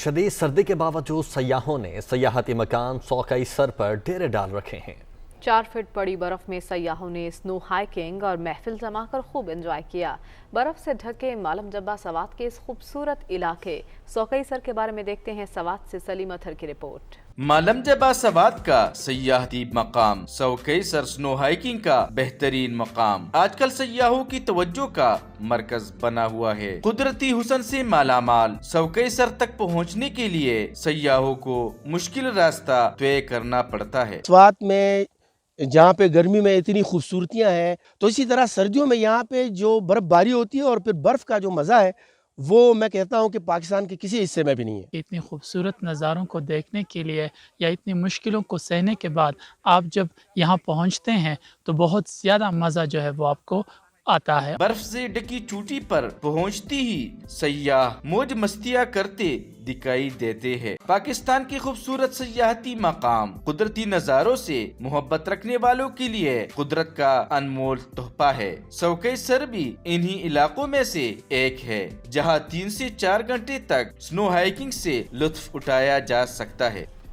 شدید سردی کے باوجود سیاحوں نے سیاحتی مقام سوقئی سر پر ڈیرے ڈال رکھے ہیں۔ 4 فٹ بڑی برف میں سیاحوں نے سنو ہائیکنگ اور محفل جما کر خوب انجوائے کیا۔ برف سے ڈھکے مالم جبہ سوات کے اس خوبصورت علاقے سوقئی سر کے بارے میں دیکھتے ہیں سوات سے سلیم اطہر کی رپورٹ۔ مالم جبہ سوات کا سیاحتی مقام سوقئی سر سنو ہائیکنگ کا بہترین مقام آج کل سیاحوں کی توجہ کا مرکز بنا ہوا ہے۔ قدرتی حسن سے مالا مال سوقئی سر تک پہنچنے کے لیے سیاحوں کو مشکل راستہ طے کرنا پڑتا ہے۔ سوات میں جہاں پہ گرمی میں اتنی خوبصورتیاں ہیں تو اسی طرح سردیوں میں یہاں پہ جو برف باری ہوتی ہے اور پھر برف کا جو مزہ ہے وہ میں کہتا ہوں کہ پاکستان کے کسی حصے میں بھی نہیں ہے۔ اتنی خوبصورت نظاروں کو دیکھنے کے لیے یا اتنی مشکلوں کو سہنے کے بعد آپ جب یہاں پہنچتے ہیں تو بہت زیادہ مزہ جو ہے وہ آپ کو آتا ہے۔ برف سے ڈکی چوٹی پر پہنچتی ہی سیاح موج مستیاں کرتے دکھائی دیتے ہیں۔ پاکستان کی خوبصورت سیاحتی مقام قدرتی نظاروں سے محبت رکھنے والوں کے لیے قدرت کا انمول تحفہ ہے۔ سوقئی سر بھی انہی علاقوں میں سے ایک ہے جہاں 3 سے 4 گھنٹے تک سنو ہائیکنگ سے لطف اٹھایا جا سکتا ہے۔